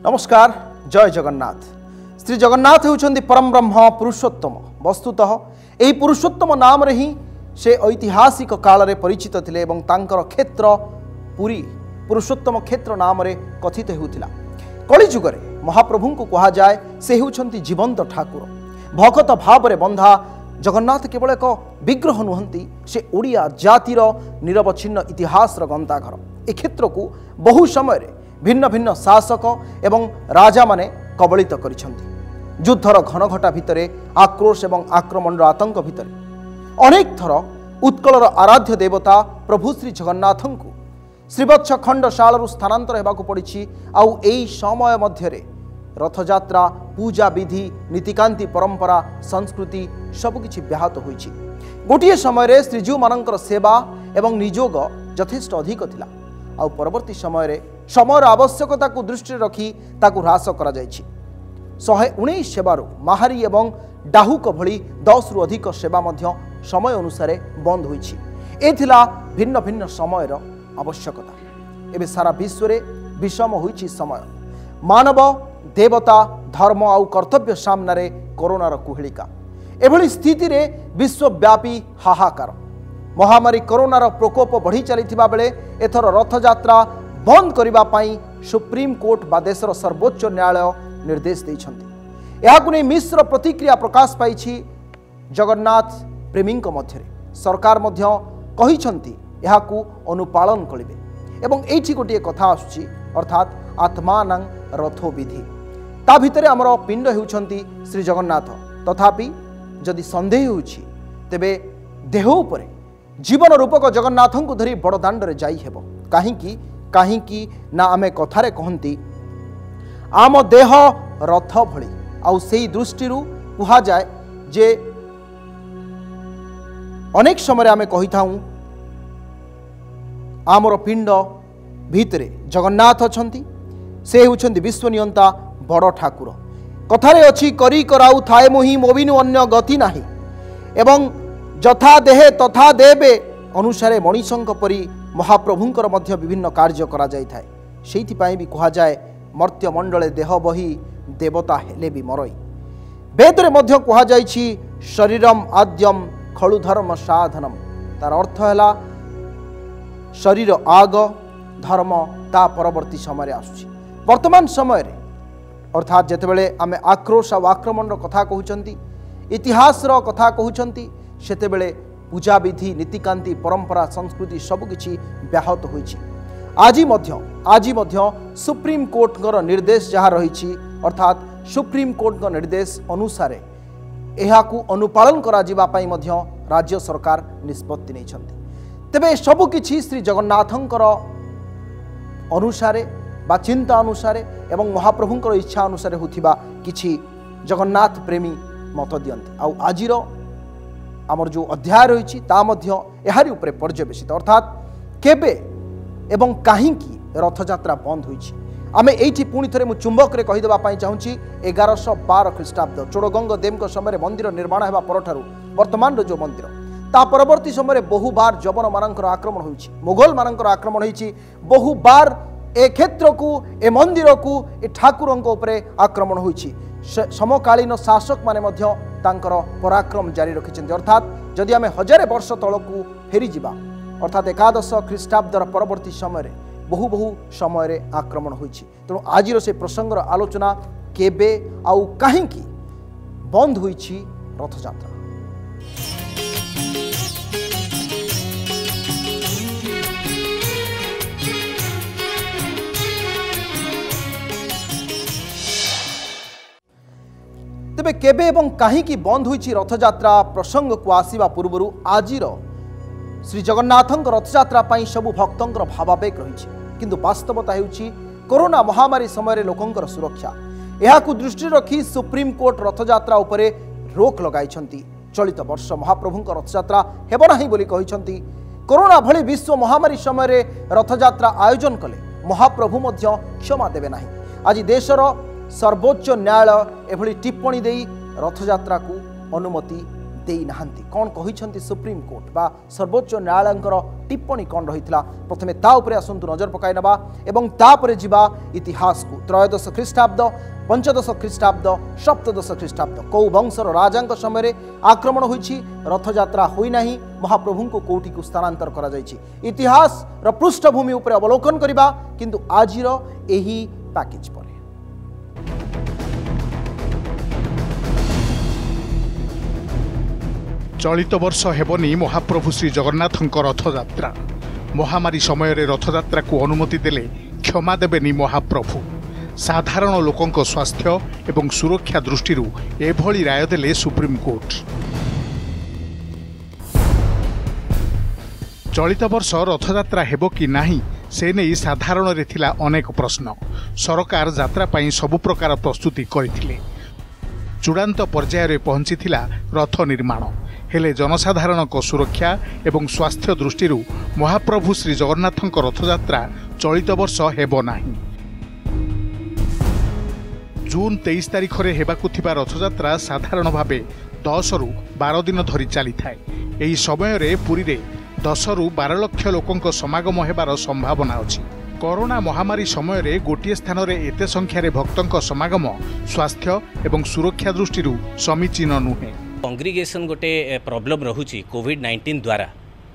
नमस्कार जय जगन्नाथ। श्री जगन्नाथ होउछन्ति परम ब्रह्म पुरुषोत्तम। वस्तुतः यही पुरुषोत्तम नाम रे ही से ऐतिहासिक काल रे परिचित थिले एवं तांकर क्षेत्र पुरी पुरुषोत्तम क्षेत्र नाम रे कथित हेउथिला। कली जुग रे महाप्रभु को कहा जाए से होउछन्ति जीवंत ठाकुर। भक्त भाव रे बंधा जगन्नाथ केवल एक विग्रह नुहंती, से ओडिया जातिर निरवच्छिन्न इतिहास गंताघर। ए क्षेत्र को बहु समय रे भिन्न भिन्न शासक एवं राजा माने कबलित करिसंती। युद्धर घनघटा भितरे आक्रोश एवं आक्रमण आतंक भितरे अनेक थर उत्कलर आराध्य देवता प्रभु श्री जगन्नाथ को श्रीवत्स खंडशाल स्थानांतर हेबाकु पड़िछि। आउ एई समय मध्यरे रथयात्रा पूजा विधि नीतिकांति परंपरा संस्कृति सबकिछि व्याहत होइछि। गोटिए समय श्रीजीव मानकर सेवा एवं निजोग यथेष्ट अधिक थिला। आउ परवर्ती समय समयर आवश्यकता को दृष्टि रखी ताकू ह्रास करा जायछि। 119 सेवारु महारी एवं डाहुक भली 10 रु अधिक सेवा मध्य समय अनुसार बंद होइछि। एथिला भिन्न भिन्न समयर आवश्यकता। एबे सारा विश्व रे विषम होइछि समय। मानव देवता धर्म आउ कर्तव्य सामने कोरोनार कुहेलिका। एभली स्थिति रे विश्वव्यापी हाहाकार। महामारी कोरोनार प्रकोप बढ़ी चलिथिबा बेले एथर रथयात्रा बंद करिबा पई सुप्रीम कोर्ट बा देशर सर्वोच्च न्यायालय निर्देश दैछन्ति। एहाकु नै मिश्र प्रतिक्रिया प्रकाश पाइछि जगन्नाथ प्रेमीक मध्यरे। सरकार मध्य कहिछन्ति एहाकु अनुपालन करिवे एवं एठी गोटिए कथा आसुछि, अर्थात आत्मानं रथो विधि। ता भितरे हमर पिंड हेउछन्ति श्री जगन्नाथ। तथापि जदि संदेह होछि तेबे देह उपरे जीवन रूपक जगन्नाथ को धरी बड़ दांड रे जाई हेबो। काहींकि ना आमे कथारे कहंती आम देह रथ भली। आउ सेही दृष्टि कुहा जाए जे अनेक समय आमे कही थाऊ आमर पिंड भितरे जगन्नाथ अछंती। से होउछंती विश्वनियंता बड़ ठाकुर। कथारे अछि करी कराउ थाए मोहि मोबिनु अन्य गति नाही एवं जथा देहे तथा देवे अनुसारे मनीषंक परी महाप्रभुंकर मध्य विभिन्न कार्य करा जाय थाए। सेहिथि पई भी कहा जाए मर्त्य मंडले देह बही देवता हेले भी मरई। वेदरे मध्य कहा जायछि शरीरम आद्यम खलु धर्म साधनम। तार अर्थ हैला शरीर आग धर्म ता परवर्ती समय आसुछि। वर्तमान समय रे अर्थात जेतेबेले आमे आक्रोश आ आक्रमण कथा कहउचंती इतिहास कथा कहउचंती सेतेबेले पूजा विधि नीतिकांति परंपरा संस्कृति सबकिछि व्याहत होइछि। आज मध्य सुप्रीम कोर्ट निर्देश जहाँ रही, अर्थात सुप्रीम कोर्ट निर्देश अनुसार एहाकू अनुपालन करा जिबा पई मध्य राज्य सरकार निष्पत्ति नैछन्ति। तेबे सबकिछि श्री जगन्नाथंकर अनुसारे बा चिंता अनुसारे एवं महाप्रभुंकर इच्छा अनुसारे होथिबा किछि जगन्नाथ प्रेमी मत दियंती। आउ आजिर आमर जो अध्याय रही यारी उपरे पर्यवेसित, अर्थात केबे एवं काहींकी रथयात्रा बंद होइछि। आमे एठी पुणी थरे मु चुंबक रे कहि देबा पई चाहूछि 1112 ख्रीष्टाब्द चोड़गंग देव समय मंदिर निर्माण हेबा परठारु वर्तमान जो मंदिर ता परवर्ती समय बहु बार जबन मानकर आक्रमण होइछि, मुगल मानकर आक्रमण होइछि। बहु बार ए क्षेत्र को ए मंदिर को ए ठाकुरंक उपरे आक्रमण होइछि। समकालीन शासक माने मध्य तांकर पराक्रम जारी रखिछन्ति। अर्थात जदि आमे 1000 वर्ष तलकू फेरी जिबा, अर्थात 11 ख्रीष्टाब्दर परवर्ती समय बहु समय आक्रमण होइछि। तेणु आजिर से प्रसंगर आलोचना केबे आउ काहींकी बंद होइछि रथयात्रा। तेबे केबे एवं काहींकी बंद होइछि रथयात्रा प्रसंग को आसीबा पूर्वरु आजिर श्री जगन्नाथंक रथयात्रा पई सबु भक्तंकर भावावेग रहिछि। किंतु वास्तवता हेउछि कोरोना महामारी समय लोकंकर सुरक्षा। एहाकु दृष्टि रखी सुप्रीम कोर्ट रथयात्रा उपरे रोक लगाइछन्ति। चलित वर्ष महाप्रभुंक रथयात्रा हेबो नाही बोली कहिछन्ति। कोरोना भली विश्व महामारी समय रथयात्रा आयोजन कले महाप्रभु मध्य क्षमा देबे नाही। आज देशर सर्वोच्च न्यायालय एभली टिप्पणी देई रथयात्रा को अनुमति देई नाहंती कौन कहिसंती सुप्रीम कोर्ट बा सर्वोच्च न्यायालयंकर टिप्पणी कौन रहितला प्रथमे ता उपरे आसंतु नजर पकाई नबा एवं तापरे जिबा इतिहास को त्रयोदश ख्रीष्टाब्द पंचदश ख्रीष्टाब्द सप्तदश ख्रीष्टाब्द कौ वंशर राजांक समय आक्रमण होईछि रथयात्रा होई नाही महाप्रभु को कोठी को स्थानांतर करा जाईछि इतिहास र पृष्ठभूमि उपरे अवलोकन करिबा किंतु आजिर एही पैकेज पर चलित वर्ष हेबनी महाप्रभु श्री जगन्नाथଙ୍କ रथयात्रा महामारी समय रथयात्रा को अनुमति देले क्षमा देबेनी महाप्रभु साधारण लोकंक स्वास्थ्य एवं सुरक्षा दृष्टि एभली राय देले सुप्रीम कोर्ट। चलित वर्ष रथयात्रा हेबो कि नाही से नहीं साधारण रे थिला अनेक प्रश्न सरकार यात्रा पई सबु प्रकार प्रस्तुति करथिले चूड़ांत पर्याय रे पहुंचीथिला रथ निर्माण हेले जनसाधारण को सुरक्षा एवं स्वास्थ्य दृष्टि महाप्रभु श्री जगन्नाथଙ୍କ रथयात्रा चलित वर्ष हेबो नाही। जून 23 तारिख रे हेबाकु थिबा रथयात्रा साधारण भावे 10 रु 12 दिन धरी चली थाए एही समय रे पुरी रे 10 रु 12 लाख लोकंक समागम हेबार संभावना अछि। कोरोना महामारी समय रे गोटिए स्थान रे एते संख्या रे भक्तंक समागम स्वास्थ्य एवं सुरक्षा दृष्टि समीचीन नुहे। कांग्रिगेशन गोटे प्रॉब्लम रहुची कोविड-19 द्वारा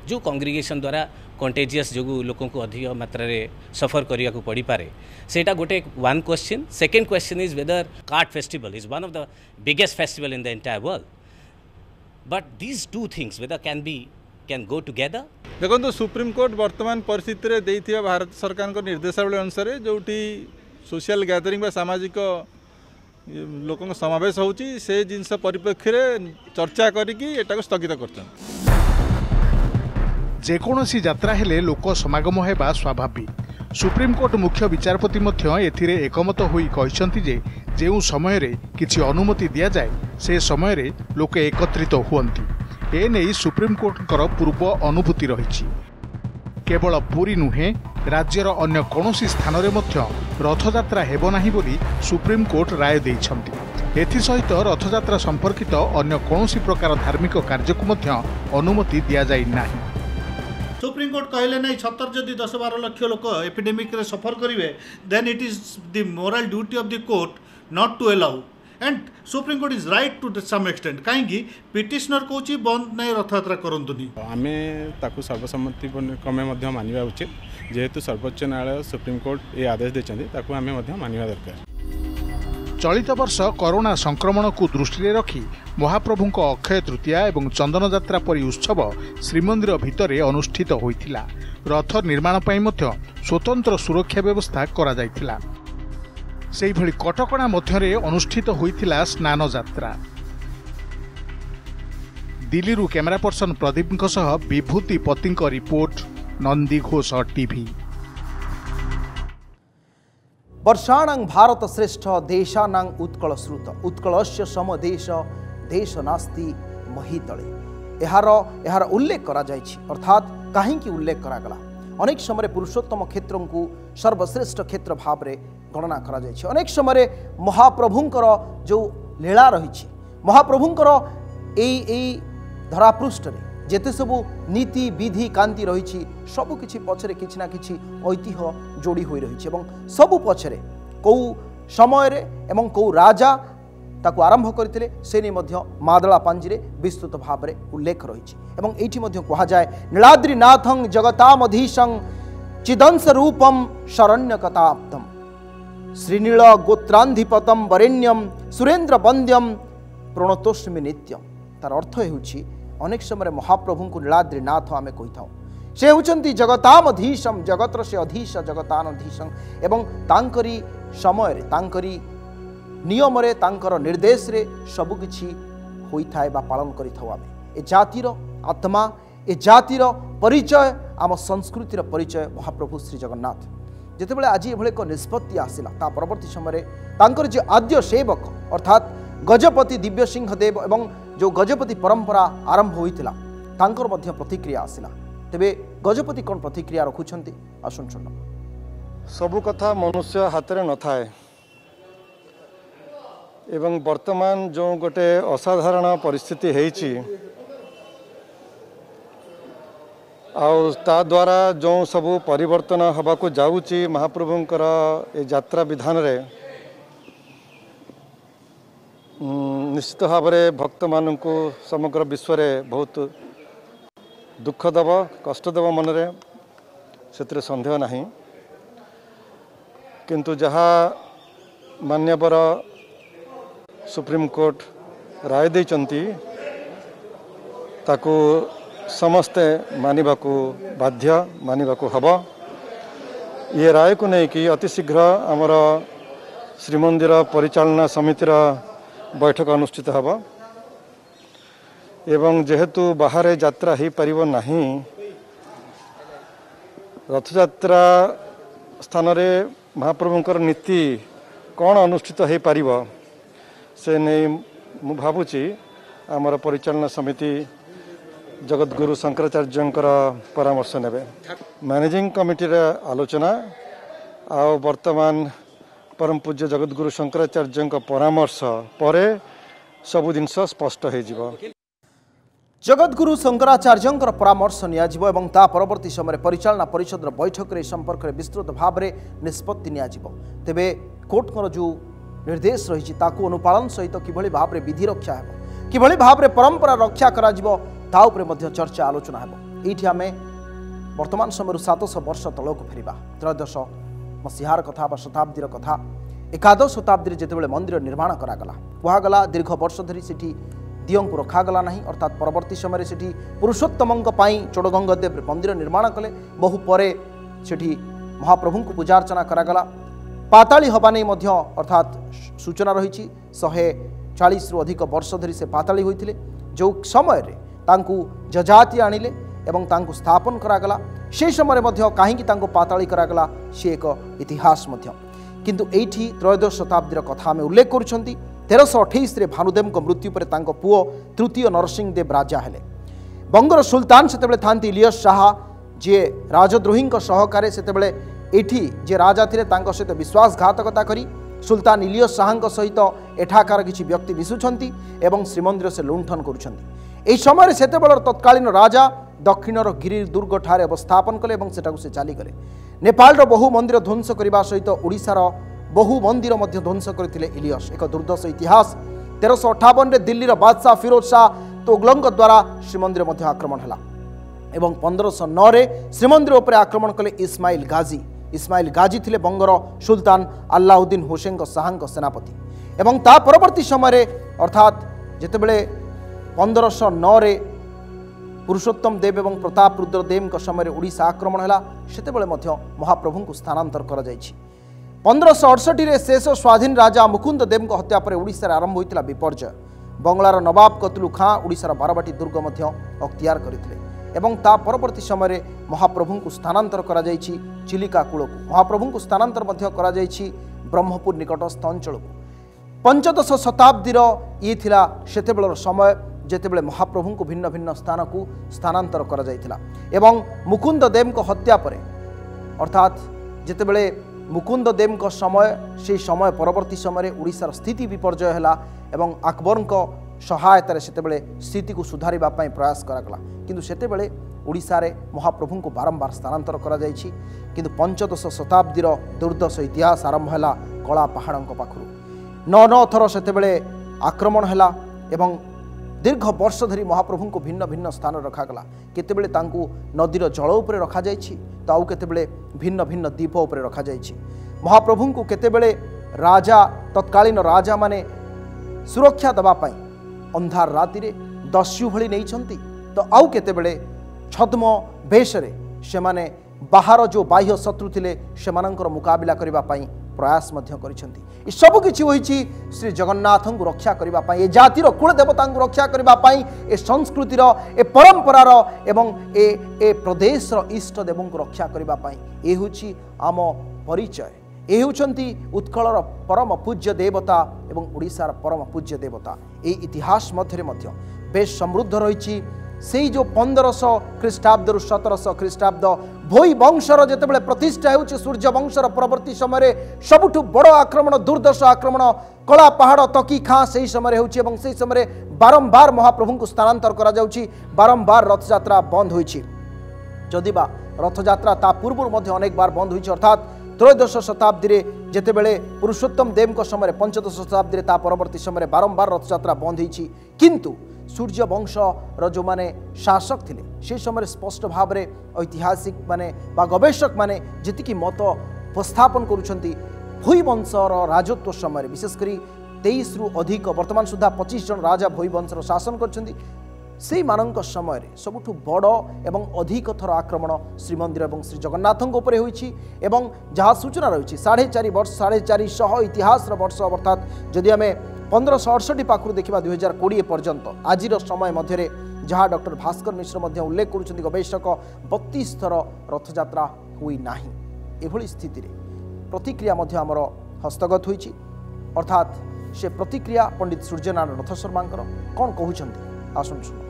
जो कांग्रिगेशन द्वारा कंटेजियस जो लोकों को अधिक मात्रा रे सफर करिया को पड़ी पारे सेटा गोटे one question. Second question is whether card festival is one of the biggest festival in the entire world but these two things whether can go together. देखो सुप्रीम कोर्ट वर्तमान परिस्थिति रे देइथिबा भारत सरकार को निर्देशावली अनुसार जोटी सोशल गैदरिंग सामाजिक लोकों समावेश होची से जिनस परिप्रेक्षी चर्चा करिकी एटा को स्थगित करछन। जेकोसी यात्रा हेले लोक समागम हेबा स्वाभाविक सुप्रीम कोर्ट मुख्य विचारपति मध्य एथिरे एकमत होई कहिसंती जे जेउ समय रे किछि अनुमति दिया जाय से समय रे लोक एकत्रित हुअंती ए नै सुप्रीम कोर्टकर पूर्व अनुभूति रहिछि। केवल पुरी नुहे राज्यर अन्य कौनसी स्थान रे मध्य रथयात्रा हेबो नाही बोली सुप्रीम कोर्ट राय दैछंती। एथि सहित रथयात्रा संपर्कित अन्य कौनसी प्रकार धार्मिक कार्य को मध्य अनुमति दिया जाय नाही। सुप्रीम कोर्ट कहले नहीं छतर जदि 10-12 लाख लोक एपिडेमिक रे सफर करिवे then it is the moral duty of the court not to allow and supreme court is right to some extent कहीं पिटिशनर कहूँ बंद नहीं रथयात्रा करंतुनी आम ताकू सर्वसम्मति क्रमे मानिबा उचित जेहेतु सर्वोच्च न्यायालय सुप्रीम कोर्ट ये आदेश देछन्ती ताकू आमे मानिबा दरकार। चलित वर्ष कोरोना संक्रमण को दृष्टि रखी महाप्रभु अक्षय तृतीया एवं चंदन यात्रा परी उत्सव श्रीमंदिर भितर अनुष्ठित होइथिला। रथ निर्माण पई मध्य स्वतंत्र सुरक्षा व्यवस्था करा जायथिला। सेही भली कटकणा मध्यरे अनुष्ठित होइथिला स्नान यात्रा। दिल्ली रु कैमरा पर्सन प्रदीप सह विभूति पति रिपोर्ट नंदी घोष टीवी। वर्षाणां भारत श्रेष्ठ देशानां उत्कल श्रुत उत्कलस्य सम देश देश नास्ति महितले एहार उल्लेख करा जायछि अर्थात काहींकी उल्लेख करागला अनेक समय पुरुषोत्तम क्षेत्र को सर्वश्रेष्ठ क्षेत्र भाव में गणना करा जायछि। अनेक समय महाप्रभुंकर जो लीला रही महाप्रभुंकर एई धरापृष्ठ रे जेते सबु नीति विधि कांति रही सबुकिछि पछरे किछि ना किछि ऐतिह्य जोड़ी होई रही सबु पछरे कौ समय रे एवं कौ राजा ताकू आरंभ करथिले से नै मध्य मादला पांजिरे विस्तृत भाव में उल्लेख रही एवं एठी मध्य कहा जाय नीलाद्रिनाथं जगतामधीशं चिदंश रूपम शरण्यकताप्तम श्रीनील गोत्राधिपतम वरेण्यम सुरेन्द्र वंद्यम प्रणतोस्मि नित्यम। तार अर्थ हेउछि अनेक समय महाप्रभु को नीलाद्रिनाथ आमे कही था से होचंती जगतामधीशम जगतर से अधीश जगतानधीशम एवं तांकरी समय रे तांकरी नियम रे तांकर निर्देश रे सब किछि होई थाए बा पालन करि थाउ आमे ए जातिर आत्मा ए जातिर परिचय आम संस्कृतिर परिचय महाप्रभु श्री जगन्नाथ जेतेबेले आज एभले एक निष्पत्ति आसिला ता परवर्ती समय तांकर जे आद्य सेवक अर्थात गजपति दिव्य सिंह देव एवं जो गजपति परंपरा आरंभ होइतिला तांकर मध्य प्रतिक्रिया आसिला। तेबे गजपति कौन प्रतिक्रिया रखुछंती आसुन सुन। सबु कथा मनुष्य हाथ रे न थाए एवं वर्तमान जो गोटे असाधारण परिस्थिति होइछि ता द्वारा जो सबू परिवर्तन हवा को जाऊँगी महाप्रभुंकर ए यात्रा विधान रे निश्चित भाव में भक्त मान को समग्र विश्व में बहुत दुख देव कष्ट देव मनरे से संदेह नहीं किंतु जहाँ मान्यवर सुप्रीम कोर्ट राय देइचंती ताकू समस्ते मानिबा को बाध्य मानिबा को हब ये राय को नहीं कि अति शीघ्र आमर श्रीमंदिर परिचालना समितिर बैठक अनुष्ठित हब एवं जेहेतु बाहर यात्रा हो पारिबो नहीं रथयात्रा स्थान रे महाप्रभुंकर नीति कौन अनुष्ठित हो पारिबो से नहीं मु भावुची आमर परिचालना समिति जगतगुरु शंकराचार्यंकर परामर्श नेबे मैनेजिंग कमिटी रे आलोचना आ वर्तमान परम पूज्य जगतगुरु शंकराचार्यंकर परामर्श परे सबु जिनस स्पष्ट हो जिवो। जगतगुरु शंकराचार्यंकर परामर्श नियाजिबो एवं ता परवर्ती समय परिचालना परिषद बैठक रे संपर्क रे विस्तृत भाव में निष्पत्ति नियाजिबो। तेबे कोर्टकर जो निर्देश रही ताकू अनुपालन सहित किभली भाव में विधि रक्षा हेबो किभली भाव में परंपरा रक्षा करा जिवो ता उपरे मध्य चर्चा आलोचना हेबो। एठी आमे वर्तमान समय 700 वर्ष तलक फेरिबा त्रयोदश मसीहार कथा बा शताब्दीर कथा एकादश शताब्दी जितेबाला मंदिर निर्माण करागला कहगला दीर्घ वर्ष धरी सेठी दियों को रखागला नहीं अर्थात परवर्ती समय से पुरुषोत्तम चोड़गंग देव मंदिर निर्माण कले बहु परे सेठी महाप्रभु को पूजा अर्चना करागला पाताली हवा नहीं अर्थात सूचना रही 140 रु अधिक वर्ष धरी से पाताली होते जो समय रे तांकू जजाति आनिले एवं तांकू स्थापन करागला से समय कहीं पाताली करागला सी एक इतिहास किंतु एठी त्रयोदश शताब्दीर कथा आम उल्लेख करुछंती 1328 भानुदेव मृत्यु पर पुओ तृतीय नरसिंहदेव राजा हेले बंगर सुल्तान से थांती इलियस शाह जे राजद्रोही सहकारे से एठी जे राजा थिले तांको सहित विश्वासघातकता करी सुल्तान इलियस शाह सहित एठाकार किछि व्यक्ति मिशुछंती एवं श्रीमंदिर से लुंठन करुछंती। एही समय से तत्कालीन राजा दक्षिणर गिरि दुर्ग ठारे अवस्थापन कले एवं सेटाकु से चाली गले नेपाल बहु मंदिर ध्वंस करने सहित ओडिशार बहु मंदिर ध्वंस करते इलियस एक दुर्दश इतिहास 1358 दिल्लीर बादशाह फिरोज शाह तुगलक द्वारा श्रीमंदिर आक्रमण है एवं 1509 श्रीमंदिर उपर आक्रमण कले इस्माइल गाजी थिले बंगर सुल्तान अल्लाउद्दीन हुसैन शाह सेनापति एवं ता परवर्ती समय अर्थात जितेबले 1509 पुरुषोत्तम देव एवं प्रताप रुद्रदेव समय ओडिशा आक्रमण है सेतेबेले महाप्रभु को स्थानांतर कर 1568 शेष स्वाधीन राजा मुकुंद देव हत्या पर ओडिशा आरंभ होता विपर्जय बंगलार नवाब कतलु खां ओडिशार बारवाटी दुर्ग अख्तियार करते एवं ता परवर्ती समय महाप्रभु को स्थानांतर कर चिलिका कूल को महाप्रभु को स्थानांतर कर ब्रह्मपुर निकटस्थ अंचल को पंचदश शताब्दीर ये थिला सेतेबेलर समय जेतेबेले महाप्रभु को भिन्न भिन्न स्थान को स्थानांतर कर जाइथिला एवं मुकुंद देव हत्या पर अर्थात जेतेबेले मुकुंद देव समय से समय परवर्ती समय ओडिशार स्थिति विपर्जय है एवं अकबर सहायतार सेतेबेले स्थिति को सुधारिबा पई प्रयास करागला किंतु सेतेबेले ओडिशा रे महाप्रभु को बारंबार स्थानांतर करा जाइछि किंतु पंचदश शताब्दीर दुर्दश इतिहास आरंभ है कला पहाड़ों पाखु 9 थर सेतेबेले आक्रमण है एवं दीर्घ वर्ष धरी महाप्रभु को भिन्न भिन्न स्थान रखागला केतेबेले तांकू नदीर जल उपरे रखा जाइछि तो आउ केतेबेले भिन्न भिन्न द्वीप उपरे रखा जाइछि महाप्रभु को केतेबेले राजा तत्कालीन राजा माने सुरक्षा दबा पई अंधार राति रे दस्यु भली नहीं छंती तो आउ केतेबेले छद्म बेशरे से माने बाहर जो बाह्य शत्रु थिले सेमानंकर मुकाबिला करिबा पई प्रयास मध्य करिसेंती सब किछि होइछि श्री जगन्नाथ को रक्षा करिबा पई ए जातिर कुल देवता को रक्षा करिबा पई ए संस्कृतिर ए परंपरार एवं ए प्रदेशर इष्ट देवों को रक्षा करिबा पई ए होछि आम परिचय ए होछंती उत्कलर परम पूज्य देवता एवं ओडिशार परम पूज्य देवता ए इतिहास मध्यरे मध्य बेश समृद्ध रहिछि से जो 1500 ख्रीष्टाब्द 1700 ख्रीष्टाब्द भोई वंशर जितेबाला प्रतिष्ठा होउछि सूर्य वंशर परवर्ती समय सबुठु बड़ आक्रमण दुर्दश आक्रमण कला पहाड़ तकी खाँ से समय होउछि एवं से समय बारंबार महाप्रभु को स्थानांतर करा जाउछि बारंबार रथयात्रा बंद होइछि जदिबा रथयात्रा ता पूर्व मध्य अनेक बार बंद होइछि अर्थात त्रयोदश शताब्दी रे जेतेबेले पुरुषोत्तम देव को समय पंचदश शताब्दी ता परवर्ती समय बारंबार रथयात्रा बंद होइछि किंतु सूर्य वंश जो माने शासक थिले से समय स्पष्ट भाव में ऐतिहासिक माने बा गवेषक माने जीतिकी मत उपस्थापन करुछंती भोई वंशर राजत्व समय विशेषकर 23 रु अधिक वर्तमान सुधा 25 जन राजा भोई वंशर शासन करछंती से मानक समय सबुठु बड़ एवं अधिक थर आक्रमण श्रीमंदिर और श्री जगन्नाथ उपरे होइछि एवं जहाँ सूचना रही 4.5 वर्ष 450 इतिहास वर्ष अर्थात जदि आम 1568 पाखु देखा 2020 पर्यंत आज समय मध्य जहाँ डॉक्टर भास्कर मिश्र मध्य उल्लेख करुछंती गवेषक 32 थर रथयात्रा हुई नाही एभली स्थिति रे प्रतिक्रिया मध्य आमर हस्तगत होइछि अर्थात से प्रतिक्रिया पंडित सूर्यनारायण रथ शर्मा कौन कहउछंती आसुन सुन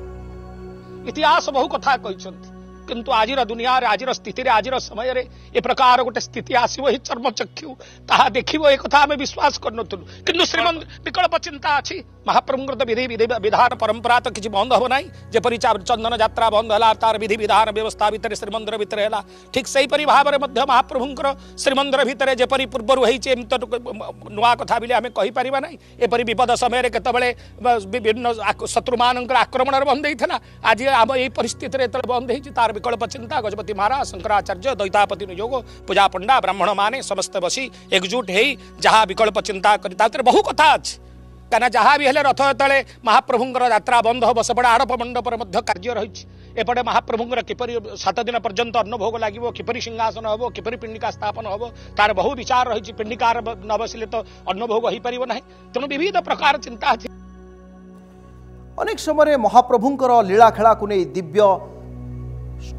इतिहास बहु कथा कहते किंतु आज दुनिया आज स्थिति आज समय रे ए प्रकार गोटे स्थिति आसो ही चर्मचक्षु ताहा देखिबो ए कथा आमे विश्वास करनथुलु किंतु श्रीमंदिर विकल्प चिंता अछि महाप्रभुंकर तो विधि विधान परंपरा तो किसी बंद हो नाही जेपरि चंदन यात्रा बंद हला तार विधि विधान व्यवस्था भितर श्रीमंदिर भितर हला ठीक सही परि भाव रे मध्य महाप्रभुंकर श्रीमंदिर भितर जेपरि पूर्वरु हेछि एम तो नुआ कथा बिले आमे कहि परिबा नाही एपरि विपद समय रे केतबेले विभिन्न शत्रु मानकर आक्रमण रे बंद हेइथला आज आम एई परिस्थिति रे तले बंद हेछि तार विकल्प चिंता गजपति महाराज शंकराचार्य दैतापति नियोग पूजा पंडा ब्राह्मण माने समस्त बसी एकजुट हेई जहाँ विकल्प चिंता करि तातर बहु कथा अछि कना जहाँ भी हेले रथ तले महाप्रभुंकर यात्रा बंद हो सेपटे आड़प मंडप कार्य रही एपटे महाप्रभुंकर किपरि 7 दिन पर्यंत अन्नभोग लगे किपरि सिंहासन हम किपरि पिंडिका स्थापन हम तार बहु विचार रही पिंडिकार न बसिले तो अन्नभोग हो पार ना तेणु विविध प्रकार चिंता अच्छी अनेक समय महाप्रभुंकर लीला खेला को नहीं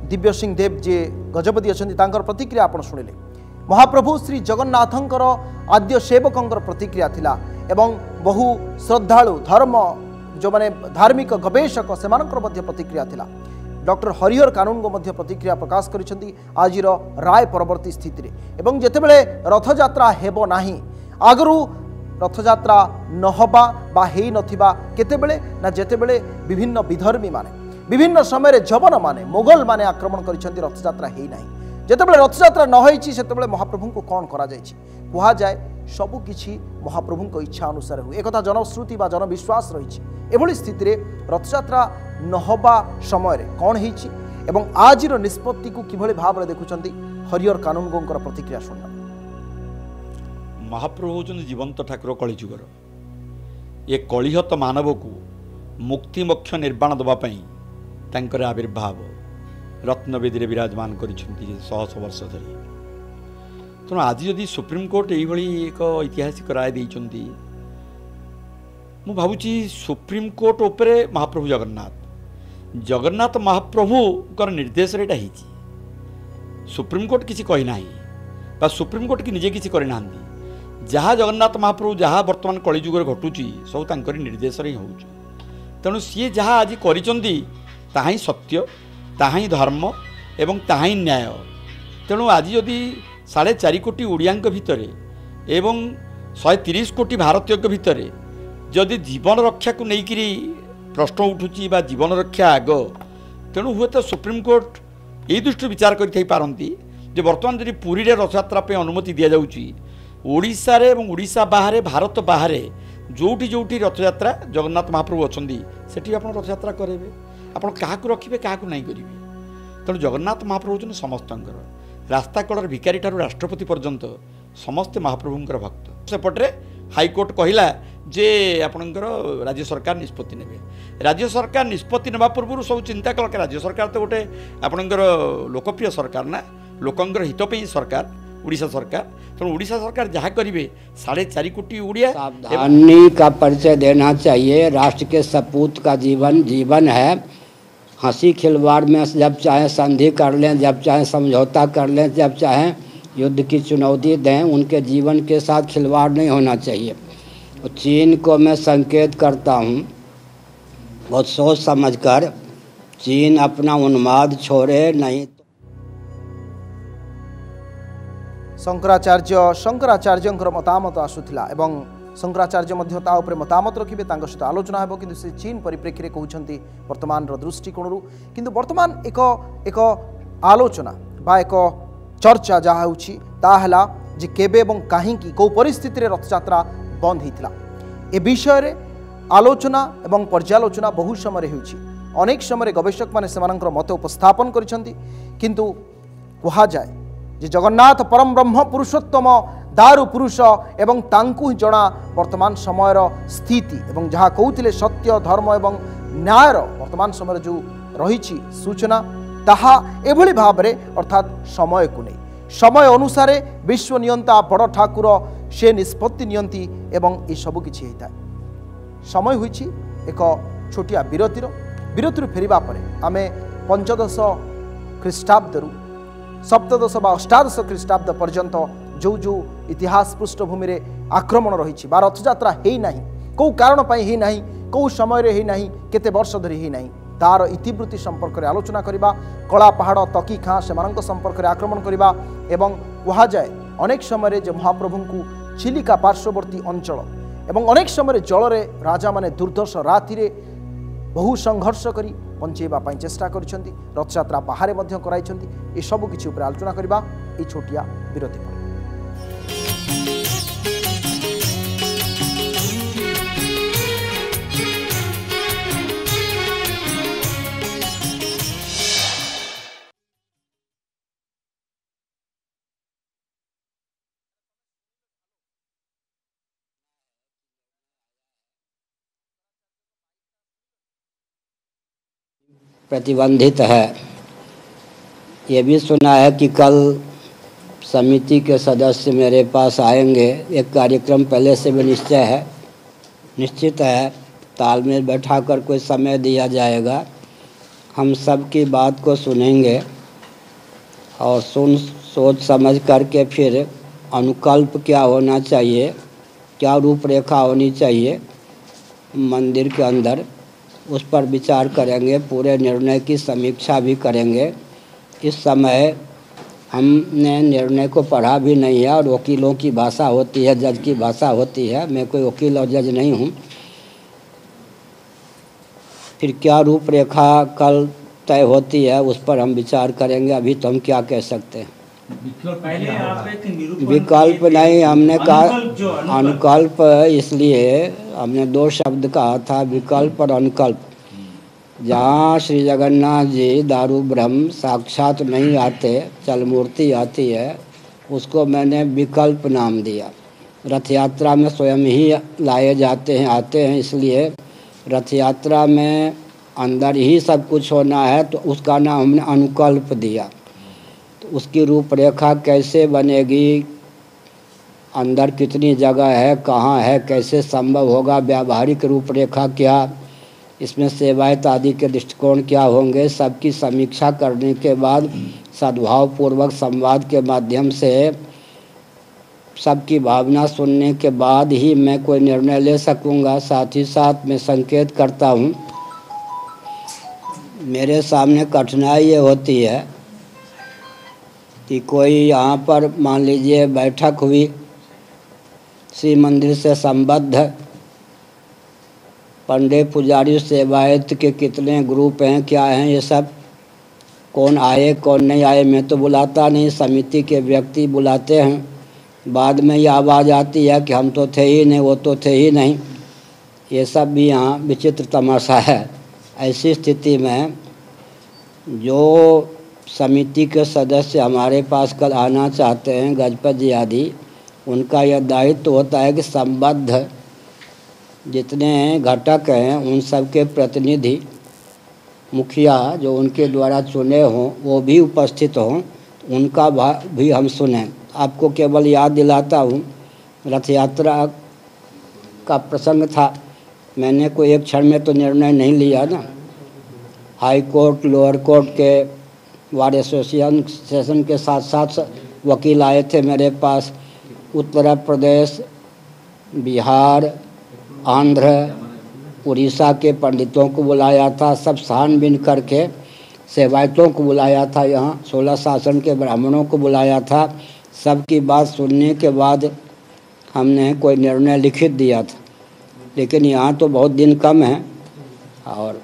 दिव्य सिंह देव जे गजपति अच्छा प्रतिक्रिया आप शुणिले महाप्रभु श्री जगन्नाथंकर आद्य सेवकंकर प्रतिक्रिया थिला एवं बहु श्रद्धालु धर्म जो माने धार्मिक गवेषक सेमानकर मध्य प्रतिक्रिया थिला डॉक्टर हरिहर कानून को मध्य प्रतिक्रिया प्रकाश करिसेंती आजिर राय परवर्ती स्थिति रे एवं जेतेबेले रथयात्रा हेबो नाही आगरू रथयात्रा नहबा बा हेई नथिबा केतेबेले ना जेतेबेले विभिन्न विधर्मी माने विभिन्न समय जवन माने मोगल माने आक्रमण करिसेंती रथयात्रा हेई नाही जेतेबेले रथयात्रा न होईछि सेतेबेले महाप्रभु को कौन करा जायछि कुहा जाय सबु किछि महाप्रभु को इच्छा अनुसार हुए एक जनश्रुति बा जनविश्वास रही एभली स्थिति रे रथयात्रा नहबा समय रे कौन होईछि एवं आजिर निष्पत्ति को किभली भाव रे देखुचंती हरिहर कानून गोंकर प्रतिक्रिया सुनना महाप्रभु होचंदी जीवंत ठाकुर कलिजुगर ये कलिहत मानव को मुक्ति मोक्ष निर्वाण दबा पई तांकर आविर्भाव रत्नवेदी विराजमान करिसेंती 100 वर्ष धरी तेणु आज जदि सुप्रीमकोर्ट यही एक ऐतिहासिक राय देइचंती मु भावुची सुप्रीमकोर्ट उपरे महाप्रभु जगन्नाथ महाप्रभुकर निर्देश रेटा हिची सुप्रीमकोर्ट किसी कही नाही बा सुप्रीमकोर्ट की निजे किसी करना जहाँ जगन्नाथ महाप्रभु जहाँ वर्तमान कलिजुगर घटुची सब तांकर निर्देश रे होउची तेणु सी जहाँ आज करिचंती ताहा ही सत्य ताहा ही धर्म एवं ताहा ही न्याय तेणु आज जदि 4.5 कोटी ओडिया भितर एवं 130 कोटी भारतीय भितर जदि जीवन रक्षा को लेकर प्रश्न उठुची बा जीवन रक्षा आग तेणु हुए तो सुप्रीमकोर्ट यही दृष्टि विचार करती जे बर्तमान जदि पुरी रे रथयात्रा पे अनुमति दि जाउची ओडिशा रे एवं ओडिशा बाहर भारत बाहर जोटी जोटी रथयात्रा जगन्नाथ महाप्रभु अच्छी सेठी आप रथयात्रा करेंगे आप क्या रखिए क्या नहीं करेंगे तेणु जगन्नाथ महाप्रभु होचन समस्तंकर रास्ता कड़र भिकारी ठारू राष्ट्रपति पर्यंत समस्ते महाप्रभुंकर भक्त सेपटे हाईकोर्ट कहला जे आपणकर राज्य सरकार निष्पत्ति नेबे राज्य सरकार निष्पत्ति नेबा पूर्व सब चिंता कल कि राज्य सरकार तो गोटे आपणकर लोकप्रिय सरकार ना लोकंकर हित पे सरकार उड़ीसा सरकार तेणु उड़ीसा सरकार जहाँ करेंगे 4.5 कोटी उड़िया सावधानी का परिचय देना चाहिए। राष्ट्र के सपूत का जीवन है। हंसी खिलवाड़ में जब चाहे संधि कर लें, जब चाहे समझौता कर लें, जब चाहे युद्ध की चुनौती दें, उनके जीवन के साथ खिलवाड़ नहीं होना चाहिए। चीन को मैं संकेत करता हूँ बहुत सोच समझकर चीन अपना उन्माद छोड़े, नहीं तो शंकराचार्य मतामत आसुला एवं शंकराचार्य मध्य ता उपरे मतामत रखिबे तांको सहित आलोचना हेबो किंतु से चीन परिप्रेक्षी रे कहउछंती वर्तमान रो दृष्टिकोणरू किंतु वर्तमान एक आलोचना बा एक चर्चा जहा होउछि ता हला जे केबे एवं काहींकी को परिस्थिति रे रथयात्रा बंद हितला ए विषय रे आलोचना एवं पर्यालोचना बहु समय होउछि अनेक समय गवेषक माने सेमानकर मत उपस्थापन करिसंती किंतु कहा जाए जे जगन्नाथ परम ब्रह्म पुरुषोत्तम दारु पुरुष एवं तांकु ही जଣା वर्तमान समयर स्थिति एवं जहाँ कहते सत्य धर्म एवं न्यायर वर्तमान समय जो रही सूचना ताहा एभली भाव में अर्थात समय को नहीं समय अनुसार विश्व नियंता बड़ ठाकुर से निष्पत्ति नियंती एवं ये सबू किछि होता है। समय होइछि एक छोटिया विरतिर फेरिबा परे आमे पंचदश ख्रीष्टाब्दरू सप्तदश बा अष्टादश ख्रीष्टाब्द पर्यंत जो जो इतिहास पृष्ठभूमि रे आक्रमण रही बा रथयात्रा है ना कौ कारण है ना कौ समय है ना केते वर्ष धरी है ना तार इतिवृत्ति संपर्क में आलोचना करवा कला पहाड़ तकी खाँ से संपर्क में आक्रमण करवा एवं कह जाए अनेक समय जे महाप्रभु को चिलिका पार्श्ववर्ती अंचल एवं अनेक समय जल रे राजा माने दुर्दश राति बहु संघर्ष करी पंचेबा चेष्टा करिसेंती रथयात्रा बाहर कराइछंती ए सब किछि ऊपर आलोचना करबा ए छोटिया विरति पर। प्रतिबंधित है। ये भी सुना है कि कल समिति के सदस्य मेरे पास आएंगे। एक कार्यक्रम पहले से भी निश्चित है, तालमेल बैठा कर कोई समय दिया जाएगा। हम सब की बात को सुनेंगे और सोच समझ करके फिर अनुकल्प क्या होना चाहिए, क्या रूपरेखा होनी चाहिए मंदिर के अंदर, उस पर विचार करेंगे। पूरे निर्णय की समीक्षा भी करेंगे। इस समय हमने निर्णय को पढ़ा भी नहीं है और वकीलों की भाषा होती है, जज की भाषा होती है। मैं कोई वकील और जज नहीं हूँ। फिर क्या रूपरेखा कल तय होती है उस पर हम विचार करेंगे। अभी तो हम क्या कह सकते हैं। विकल्प नहीं, हमने कहा अनुकल्प, इसलिए हमने दो शब्द कहा था, विकल्प और अनुकल्प। जहाँ श्री जगन्नाथ जी दारू ब्रह्म साक्षात नहीं आते, चल मूर्ति आती है, उसको मैंने विकल्प नाम दिया। रथ यात्रा में स्वयं ही लाए जाते हैं, आते हैं, इसलिए रथ यात्रा में अंदर ही सब कुछ होना है, तो उसका नाम हमने अनुकल्प दिया। तो उसकी रूपरेखा कैसे बनेगी, अंदर कितनी जगह है, कहाँ है, कैसे संभव होगा, व्यावहारिक रूपरेखा क्या, इसमें सेवायत आदि के दृष्टिकोण क्या होंगे, सबकी समीक्षा करने के बाद सद्भावपूर्वक संवाद के माध्यम से सबकी भावना सुनने के बाद ही मैं कोई निर्णय ले सकूँगा। साथ ही साथ मैं संकेत करता हूँ, मेरे सामने कठिनाई ये होती है कि कोई यहाँ पर मान लीजिए बैठक हुई, श्री मंदिर से संबद्ध पंडित पुजारी सेवायत के कितने ग्रुप हैं, क्या हैं, ये सब कौन आए कौन नहीं आए, मैं तो बुलाता नहीं, समिति के व्यक्ति बुलाते हैं। बाद में ये आवाज़ आती है कि हम तो थे ही नहीं, वो तो थे ही नहीं। ये सब भी यहाँ विचित्र तमाशा है। ऐसी स्थिति में जो समिति के सदस्य हमारे पास कल आना चाहते हैं, गजपत जी आदि, उनका यह दायित्व होता है कि संबद्ध जितने घटक हैं उन सब के प्रतिनिधि मुखिया जो उनके द्वारा चुने हों वो भी उपस्थित हों, उनका भी हम सुनें। आपको केवल याद दिलाता हूँ, रथ यात्रा का प्रसंग था, मैंने कोई एक क्षण में तो निर्णय नहीं लिया ना। हाई कोर्ट लोअर कोर्ट के बार एसोसिएशन के साथ साथ वकील आए थे मेरे पास, उत्तर प्रदेश, बिहार, आंध्र, उड़ीसा के पंडितों को बुलाया था, सब छानबीन करके सेवायतों को बुलाया था, यहाँ 16 शासन के ब्राह्मणों को बुलाया था। सबकी बात सुनने के बाद हमने कोई निर्णय लिखित दिया था। लेकिन यहाँ तो बहुत दिन कम है और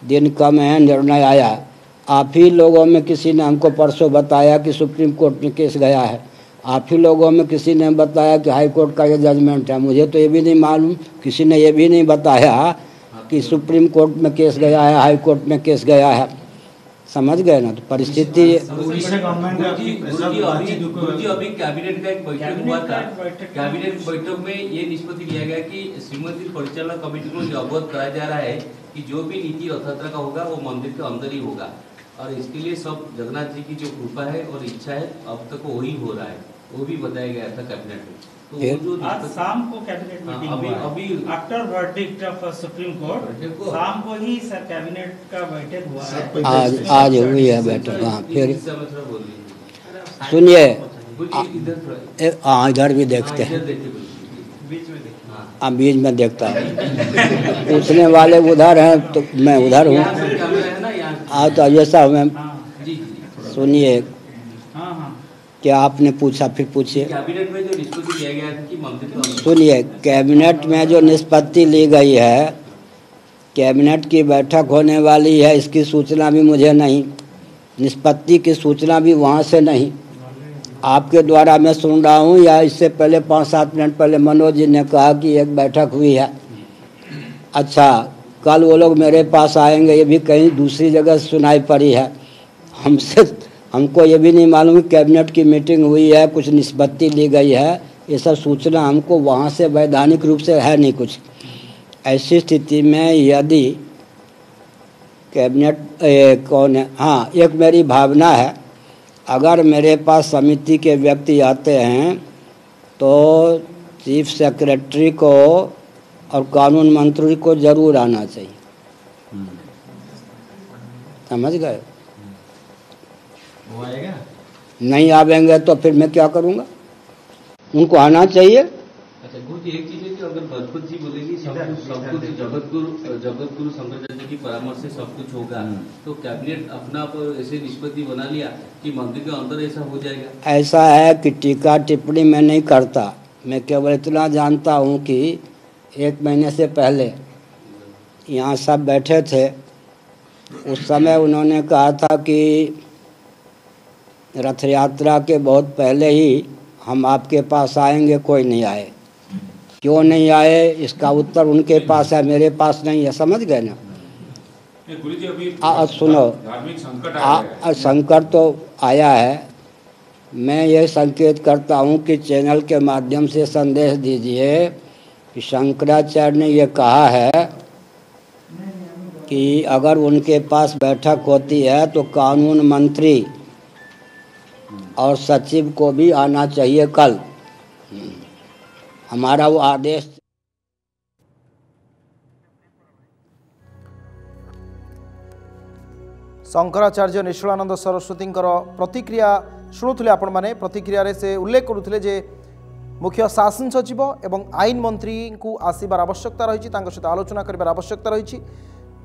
दिन कम है, निर्णय आया। आप ही लोगों में किसी ने हमको परसों बताया कि सुप्रीम कोर्ट में केस गया है, आप ही लोगों में किसी ने बताया कि हाई कोर्ट का ये जजमेंट है। मुझे तो ये भी नहीं मालूम, किसी ने ये भी नहीं बताया कि सुप्रीम कोर्ट में केस गया है, हाई कोर्ट में केस गया है। समझ गए ना? तो परिस्थिति उड़ीसा गवर्नमेंट गुरुजी अभी कैबिनेट का एक बैठक हुआ था। कैबिनेट बैठक में ये निष्पत्ति लिया गया कि श्रीमती परिचालना कमेटी को जो अवगत कराया जा रहा है कि जो भी नीति रथ यात्रा का होगा वो मंदिर के अंदर ही होगा और इसके लिए सब जगन्नाथ जी की जो कृपा है और इच्छा है अब तक वही हो रहा है, वो भी बताया गया था कैबिनेट में। तो वो जो आज शाम को कैबिनेट मीटिंग अभी after verdict of supreme court शाम को ही सर कैबिनेट का बैठक हुआ है। आज हुई है बैठक। हाँ फिर सुनिए, हाँ इधर भी देखते हैं, बीच में देखता है। पूछने वाले उधर हैं तो मैं उधर हूँ। आज तो ऐसा मैं सुनिए, क्या आपने पूछा, फिर पूछिए। कैबिनेट में जो निष्पत्ति लिया गया था कि मंत्री सुनिए, कैबिनेट में जो निष्पत्ति ली गई है, कैबिनेट की बैठक होने वाली है, इसकी सूचना भी मुझे नहीं, निष्पत्ति की सूचना भी वहाँ से नहीं, आपके द्वारा मैं सुन रहा हूँ। या इससे पहले 5-7 मिनट पहले मनोज जी ने कहा कि एक बैठक हुई है। अच्छा, कल वो लोग मेरे पास आएंगे, ये भी कहीं दूसरी जगह सुनाई पड़ी है। हमको ये भी नहीं मालूम कि कैबिनेट की मीटिंग हुई है, कुछ निष्पत्ति ली गई है, ये सब सूचना हमको वहाँ से वैधानिक रूप से है नहीं कुछ। ऐसी स्थिति में यदि कैबिनेट कौन है, हाँ एक मेरी भावना है, अगर मेरे पास समिति के व्यक्ति आते हैं तो चीफ सेक्रेटरी को और कानून मंत्री को जरूर आना चाहिए। समझ गए? वो आएगा? नहीं आवेंगे तो फिर मैं क्या करूँगा? उनको आना चाहिए। अच्छा गुरुजी, एक चीज है कि अगर बजपत जी बोलेगी सब कुछ जगत गुरु शंकराचार्य की परामर्श से सब कुछ होगा, तो कैबिनेट अपना ऐसे निष्पत्ति बना लिया कि मंदिर के अंदर ऐसा हो जाएगा। ऐसा है कि टीका टिप्पणी मैं नहीं करता, मैं केवल इतना जानता हूँ कि 1 महीने से पहले यहाँ सब बैठे थे, उस समय उन्होंने कहा था कि रथ यात्रा के बहुत पहले ही हम आपके पास आएंगे, कोई नहीं आए। क्यों नहीं आए इसका उत्तर उनके पास है, मेरे पास नहीं है। समझ गए ना? गुरुजी अभी सुनो, धार्मिक संकट संकट तो आया है। मैं ये संकेत करता हूँ कि चैनल के माध्यम से संदेश दीजिए कि शंकराचार्य ने ये कहा है कि अगर उनके पास बैठक होती है तो कानून मंत्री और सचिव को भी आना चाहिए कल। हमारा वो आदेश। शंकराचार्य निश्चलानंद सरस्वती प्रतिक्रिया शुणुले आपण मैंने। प्रतिक्रिया से उल्लेख करुले जे मुख्य शासन सचिव एवं आईन मंत्री को आसबार आवश्यकता रही, सहित आलोचना करार आवश्यकता रही।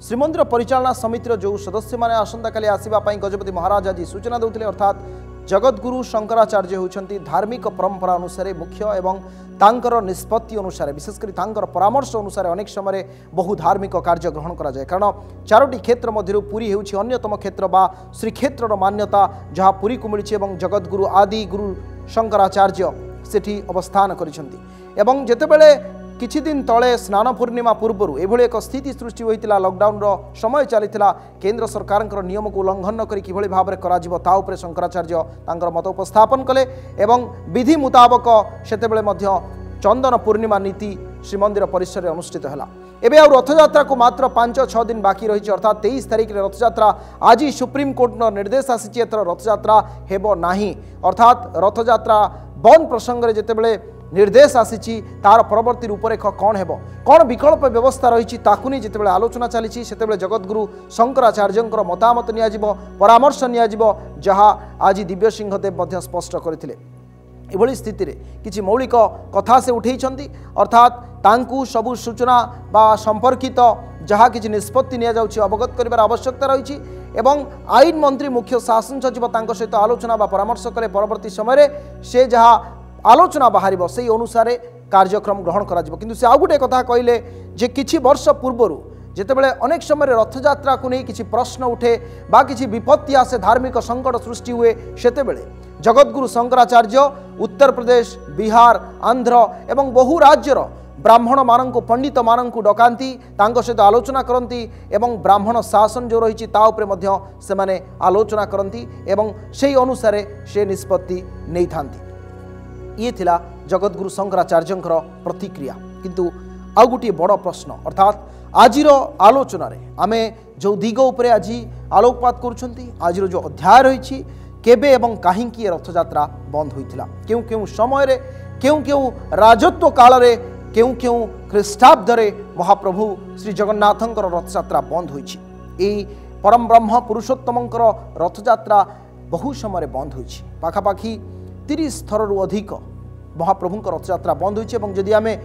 श्रीमंदिर परिचालना समितिर जो सदस्य मैंने आसंता काली आसवाई गजपति महाराज आज सूचना देते, अर्थात जगद्गुरु शंकराचार्य होती धार्मिक परंपरा अनुसार मुख्य एवं तांकर निष्पत्ति अनुसार विशेषकर तांकर परामर्श अनुसार अनेक समय बहु धार्मिक कार्य ग्रहण करा जाए। कारण 4टी क्षेत्र मध्य पुरी होउछि अन्यतम क्षेत्र बा श्रीक्षेत्र मान्यता जहाँ पुरी को मिली एवं जगद्गुरु आदि गुरु शंकराचार्य सेठी अवस्थान करिसेंति। एवं जेतेबेले किछि दिन तले स्नान पूर्णिमा पूर्व एभली एक स्थिति सृष्टि होता, लॉकडाउन समय चलीथिला, केंद्र सरकार नियम को उल्लंघन करी किभली भाव में करा ता उपरे शंकराचार्य तांकर मत उपस्थापन कले एवं विधि मुताबक सेतेबेले मध्य चंदन पूर्णिमा नीति श्रीमंदिर परिसर में अनुष्ठित है। एबे आ रथयात्रा को मात्र 5-6 दिन बाकी रही, अर्थात 23 तारिख में रथयात्रा। आज सुप्रीम कोर्ट निर्देश आसी एथर रथयात्रा हेबो नाही, अर्थात रथयात्रा बंद प्रसंग में जितेबले निर्देश आसी तार परवर्ती रूपरेख कौन हेबो, कौन विकल्प व्यवस्था रही ताकू जितेबले आलोचना चली सेतेबले जगद्गुरु शंकराचार्य मतामत नियाजिबो, परामर्श नियाजिबो, जहाँ आज दिव्य सिंहदेव स्पष्ट करथिले। एभली स्थिति रे किछि मौलिक कथा से उठेइछन्ति अर्थात तांकु सबु सूचना बा संपर्कित जहाँ किछि निष्पत्ति निया जाउछि अवगत करिवार आवश्यकता रहिछि एवं आईन मंत्री मुख्य शासन सचिव तांको सहित आलोचना बा परामर्श करे परवर्ती समय से जहाँ आलोचना बाहरिबो सेही अनुसार कार्यक्रम ग्रहण करा जिवो। किंतु से आ गुटे कथा कहिले जे किछि वर्ष पूर्वरु जेतेबेले अनेक समय रथयात्रा को नहीं किसी प्रश्न उठे बा किसी विपत्ति आसे धार्मिक संकट सृष्टि हुए सेतेबेले जगतगुरु शंकराचार्य उत्तर प्रदेश बिहार आंध्र एवं बहु राज्यर ब्राह्मण मानक पंडित मानक डकाती सहित आलोचना करती एवं ब्राह्मण शासन जो रही से माने आलोचना करती एवं से अनुसार से निष्पत्ति नहीं थांती। ये थिला जगतगुरु शंकराचार्य प्रतिक्रिया। किंतु आउ गोटे बड़ प्रश्न अर्थात आजिर आलोचन आमे जो दिग उपरे आज आलोकपात करुछंती आजिर जो अध्याय रही केबे एवं काहींकी रथयात्रा बंद होइथिला केउ केउ समय रे केउ केउ राजत्व काल रे केउ केउ ख्रीष्टाब्द रे महाप्रभु श्री जगन्नाथंकर रथयात्रा बंद होइछि। एई परम ब्रह्म पुरुषोत्तमंकर रथयात्रा बहु समय बंद होइछि पाखापाखि 30 थररु अधिक महाप्रभुंकर रथयात्रा बंद होइछि एवं जदि आमे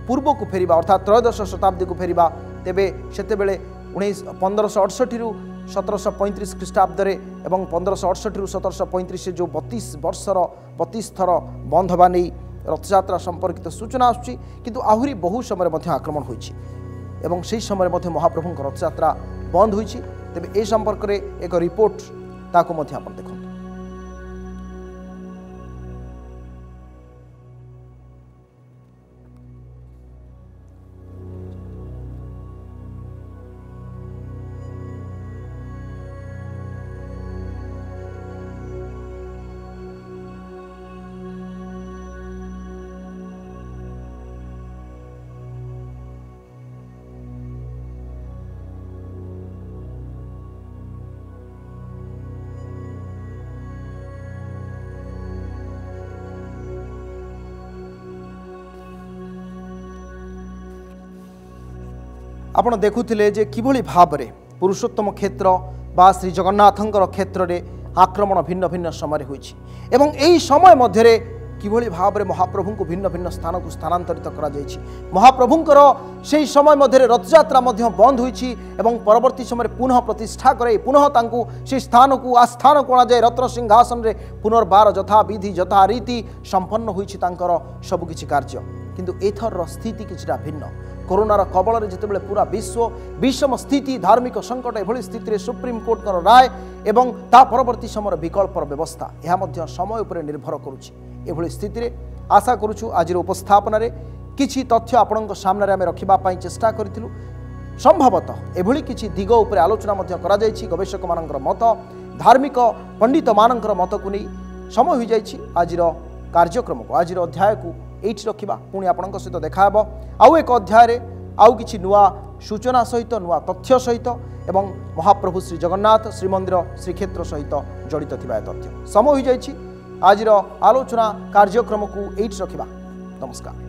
पूर्व को फेरिबा अर्थात त्रयोदश शताब्दी को फेरिबा तेबे सेतेबेले 1568 रु 1735 ख्रीष्टाब्द रे एवं 1568 रु 1735 जो 32 वर्षर 32 थर बंद होगा नहीं रथयात्रा संपर्कित सूचना आसुची किंतु आहुरी बहु समय मध्य आक्रमण होइछि एवं से समय मध्य महाप्रभुंकर रथयात्रा बंद होइछि। तेबे ए संपर्क रे एक रिपोर्ट ताको मध्य आपण देखो। आपण देखुथिले जे किभली भाबरे पुरुषोत्तम क्षेत्र बा श्री जगन्नाथंकर क्षेत्र रे आक्रमण भिन्न भिन्न समय होइछि एवं एही समय मध्यरे किभली भाबरे महाप्रभु को भिन्न भिन्न स्थान को स्थानांतरित करा जाइछि। महाप्रभुंकर सेही समय मध्यरे रथयात्रा मध्य बंद होइछि एवं परवर्ती समय पुनः प्रतिष्ठा करे पुनः तांकु से स्थान को आस्थान कोणा जाय रत्न सिंहासन रे पुनर्बार यथा विधि यथा रीति संपन्न होइछि तांकर सब किछि कार्य। किंतु एथर स्थिति किछिटा भिन्न कोरोनार कबल में जितेबाला पूरा विश्व विषम स्थिति धार्मिक संकट एभली स्थिति सुप्रीम कोर्ट राय एवं ता परवर्ती समय विकल्पर व्यवस्था यह समय उपर निर्भर करुच्ची। एभली स्थिति आशा करुछु आज उपस्थापन किछि तथ्य आपण सामने आम रखा चेष्टा करूँ। संभवतः एभली किछि दिग उपर आलोचना करा जायछि गवेषक मानकर मत धार्मिक पंडित मानकर मत को नहीं समय हो जायछि। आजिर कार्यक्रम को आजिर अध्याय को एठी रखिबा पुणी आपणक सहित देखा आउ एक अध्याय आउ किछि नुआ सूचना सहित नुआ तथ्य सहित एवं महाप्रभु श्री जगन्नाथ श्रीमंदिर श्रीक्षेत्र सहित जड़ित थिबा तथ्य समय हो जायछि। आजिर आलोचना कार्यक्रम को एठी रखिबा। नमस्कार।